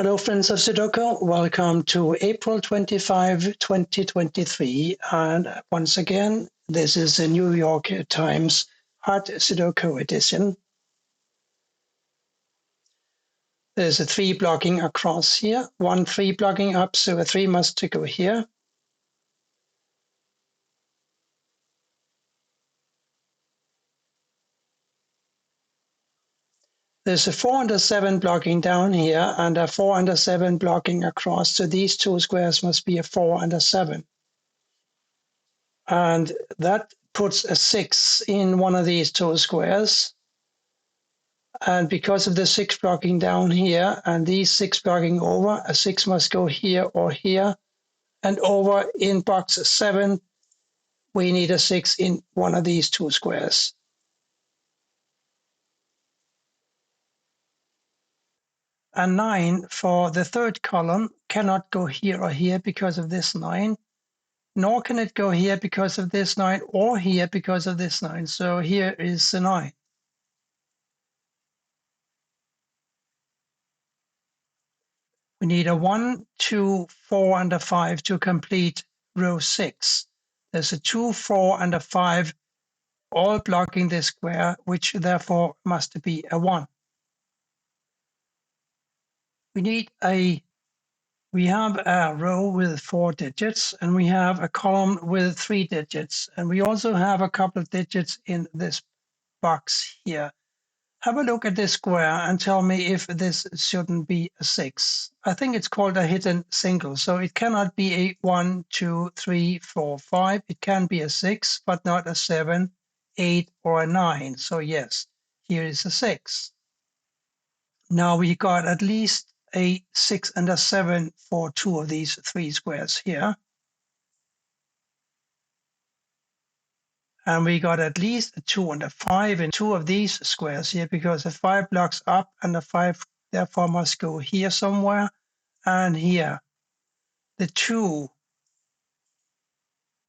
Hello, friends of Sudoku. Welcome to April 25, 2023. And once again, this is the New York Times Hard Sudoku edition. There's a 3 blocking across here, 1 3 blocking up, so a 3 must go here. There's a 4 and a 7 blocking down here, and a 4 and a 7 blocking across. So these two squares must be a 4 and a 7. And that puts a 6 in one of these two squares. And because of the 6 blocking down here and these 6 blocking over, a 6 must go here or here. And over in box 7, we need a 6 in one of these two squares. A 9 for the third column cannot go here or here because of this 9, nor can it go here because of this 9 or here because of this 9. So here is the 9. We need a 1, 2, 4, and a 5 to complete row 6. There's a 2, 4, and a 5 all blocking this square, which therefore must be a 1. We have a row with 4 digits, and we have a column with 3 digits, and we also have a couple of digits in this box here. Have a look at this square and tell me if this shouldn't be a 6. I think it's called a hidden single, so it cannot be a 1, 2, 3, 4, 5. It can be a 6, but not a 7, 8, or a 9. So yes, here is a 6. Now we got at least a 6 and a 7 for 2 of these 3 squares here. And we got at least a 2 and a 5 in 2 of these squares here, because the 5 blocks up and the 5 therefore must go here somewhere and here. The 2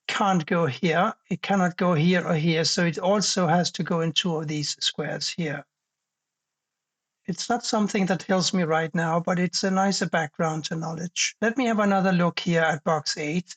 can't go here. It cannot go here or here. So it also has to go in 2 of these squares here. It's not something that tells me right now, but it's a nicer background to knowledge. Let me have another look here at box 8.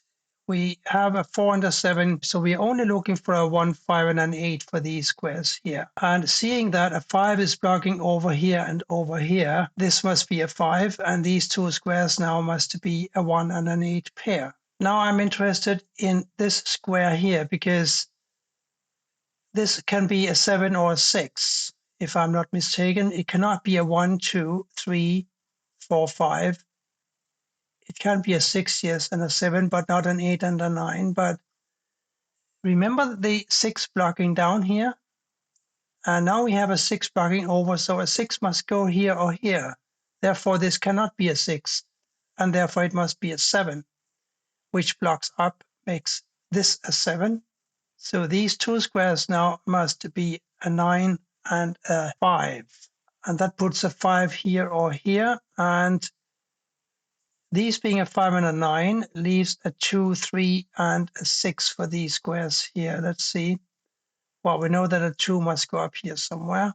We have a 4 and a 7, so we're only looking for a 1, 5, and an 8 for these squares here. And seeing that a 5 is blocking over here and over here, this must be a 5, and these two squares now must be a 1 and an 8 pair. Now I'm interested in this square here, because this can be a 7 or a 6. If I'm not mistaken, it cannot be a 1, 2, 3, 4, 5. It can be a 6, yes, and a 7, but not an 8 and a 9. But remember the 6 blocking down here? And now we have a 6 blocking over, so a 6 must go here or here. Therefore, this cannot be a 6, and therefore it must be a 7, which blocks up makes this a 7. So these two squares now must be a 9 and a 5. And that puts a 5 here or here. And these being a 5 and a 9 leaves a 2, 3, and a 6 for these squares here. Let's see. Well, we know that a 2 must go up here somewhere.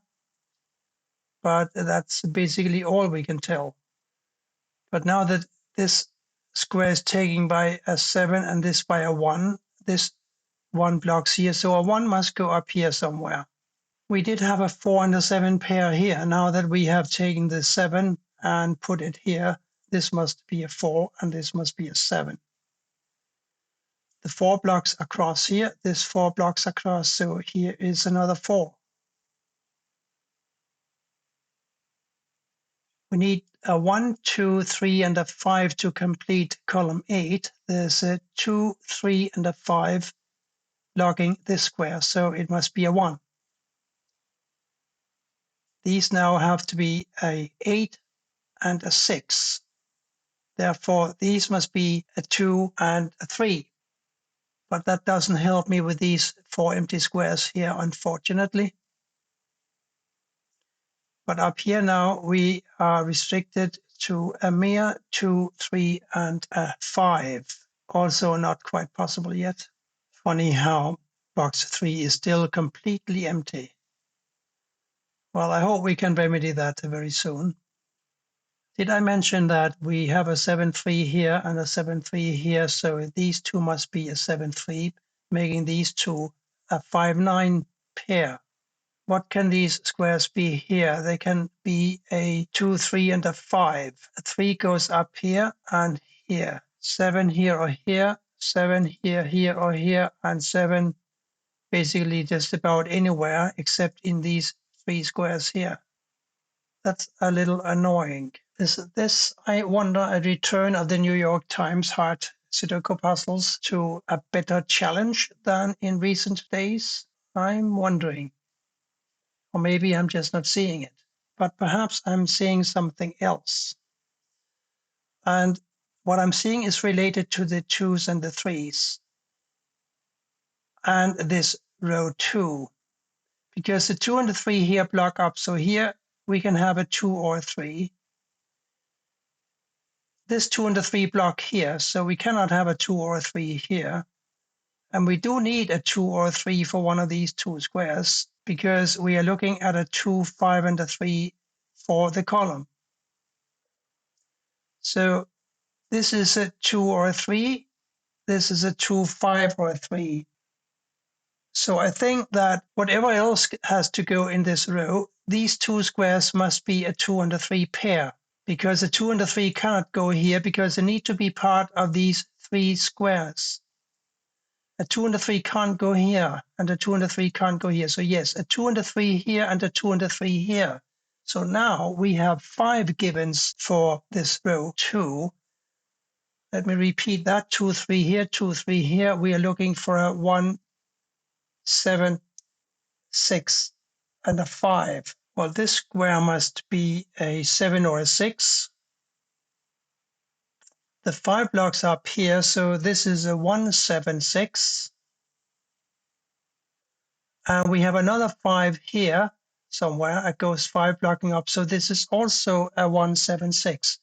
But that's basically all we can tell. But now that this square is taken by a 7 and this by a 1, this 1 blocks here. So a 1 must go up here somewhere. We did have a 4 and a 7 pair here. Now that we have taken the 7 and put it here, this must be a 4 and this must be a 7. The 4 blocks across here, this 4 blocks across, so here is another 4. We need a 1, 2, 3, and a 5 to complete column 8. There's a 2, 3, and a 5 blocking this square, so it must be a 1. These now have to be a 8 and a 6. Therefore, these must be a 2 and a 3. But that doesn't help me with these 4 empty squares here, unfortunately. But up here now, we are restricted to a mere 2, 3, and a 5. Also not quite possible yet. Funny how box 3 is still completely empty. Well, I hope we can remedy that very soon. Did I mention that we have a 7-3 here and a 7-3 here? So these two must be a 7-3, making these two a 5-9 pair. What can these squares be here? They can be a 2, 3, and a 5. A 3 goes up here and here. 7 here or here, 7 here, here or here, and 7 basically just about anywhere except in these 3 squares here. That's a little annoying. This, I wonder, a return of the New York Times hard Sudoku puzzles to a better challenge than in recent days? I'm wondering. Or maybe I'm just not seeing it. But perhaps I'm seeing something else. And what I'm seeing is related to the 2s and the 3s. And this row 2. Because the 2 and the 3 here block up. So here we can have a 2 or a 3. This 2 and the 3 block here, so we cannot have a 2 or a 3 here. And we do need a 2 or a 3 for one of these two squares because we are looking at a 2, 5, and a 3 for the column. So this is a 2 or a 3. This is a 2, 5, or a 3. So I think that whatever else has to go in this row, these two squares must be a 2 and a 3 pair, because the 2 and the 3 cannot go here because they need to be part of these 3 squares. A 2 and a 3 can't go here, and a 2 and a 3 can't go here. So yes, a 2 and a 3 here and a 2 and a 3 here. So now we have 5 givens for this row 2. Let me repeat that, 2, 3 here, 2, 3 here. We are looking for a 1, 7, 6, and a 5. Well, this square must be a 7 or a 6. The 5 blocks up here, so this is a 1, 7, 6. And we have another 5 here somewhere. It goes 5 blocking up, so this is also a 1, 7, 6.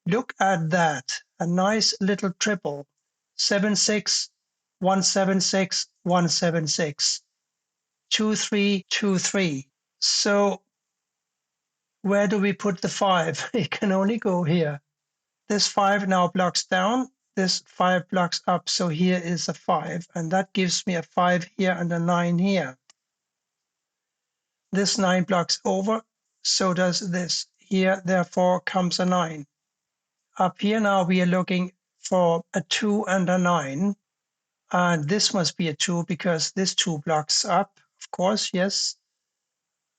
Look at that, a nice little triple. 7, 6, 1, 7, 6, 1, 7, 6. 2, 3, 2, 3. So where do we put the 5? It can only go here. This 5 now blocks down. This 5 blocks up. So here is a 5. And that gives me a 5 here and a 9 here. This 9 blocks over. So does this. Here, therefore, comes a 9. Up here now we are looking for a 2 and a 9. And this must be a 2 because this 2 blocks up, of course, yes.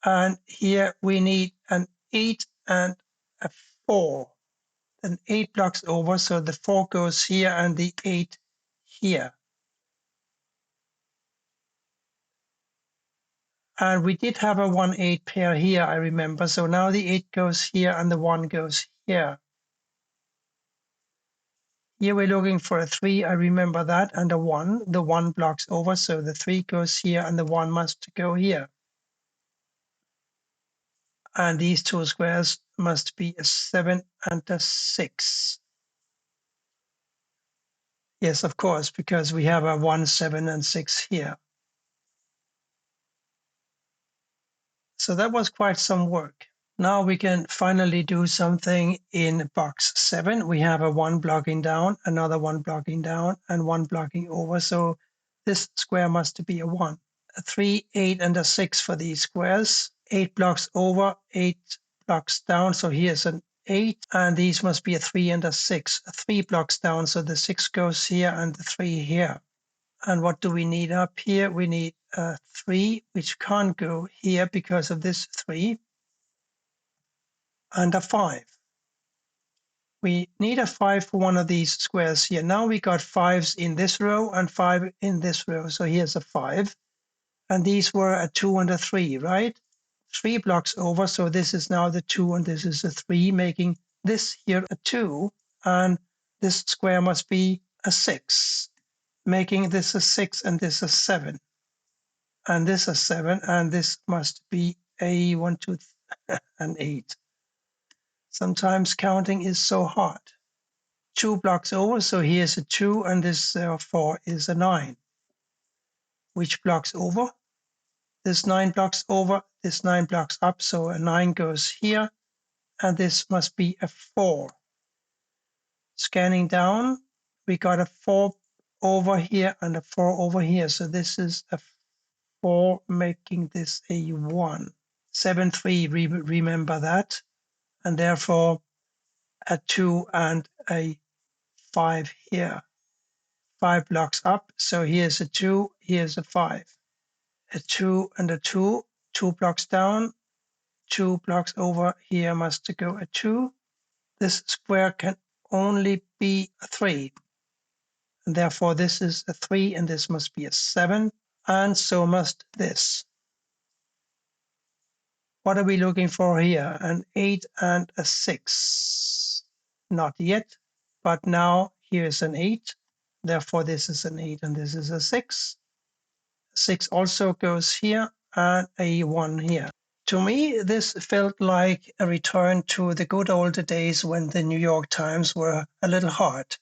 And here we need an 8 and a 4. An 8 blocks over, so the 4 goes here and the 8 here. And we did have a 1, 8 pair here, I remember. So now the 8 goes here and the 1 goes here. Here we're looking for a 3, I remember that, and a 1. The 1 blocks over, so the 3 goes here and the 1 must go here. And these two squares must be a 7 and a 6. Yes, of course, because we have a 1, 7, and 6 here. So that was quite some work. Now we can finally do something in box 7. We have a 1 blocking down, another 1 blocking down, and 1 blocking over. So this square must be a 1. A 3, 8, and a 6 for these squares. 8 blocks over, 8 blocks down. So here's an 8, and these must be a 3 and a 6. A 3 blocks down, so the 6 goes here and the 3 here. And what do we need up here? We need a 3, which can't go here because of this 3. And a 5. We need a 5 for one of these squares here. Now we got 5s in this row and 5 in this row. So here's a 5. And these were a 2 and a 3, right? 3 blocks over. So this is now the 2 and this is a 3, making this here a 2. And this square must be a 6, making this a 6 and this a 7. And this a 7. And this must be a 1, 2, and 8. Sometimes counting is so hard. 2 blocks over, so here's a 2, and this therefore is a 9. Which blocks over? This 9 blocks over, this 9 blocks up, so a 9 goes here, and this must be a 4. Scanning down, we got a 4 over here and a 4 over here. So this is a 4, making this a 1. 7, 3, remember that. And therefore a 2 and a 5 here. 5 blocks up. So here's a 2, here's a 5. A 2 and a 2, 2 blocks down, 2 blocks over here must go a 2. This square can only be a 3. And therefore this is a 3 and this must be a 7. And so must this. What are we looking for here? An 8 and a 6. Not yet, but now here's an 8. Therefore this is an 8 and this is a 6. 6 also goes here and a 1 here. To me, this felt like a return to the good old days when the New York Times were a little hard.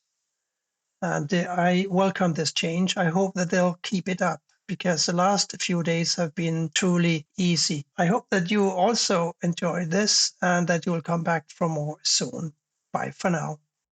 And I welcome this change. I hope that they'll keep it up because the last few days have been truly easy. I hope that you also enjoyed this and that you will come back for more soon. Bye for now.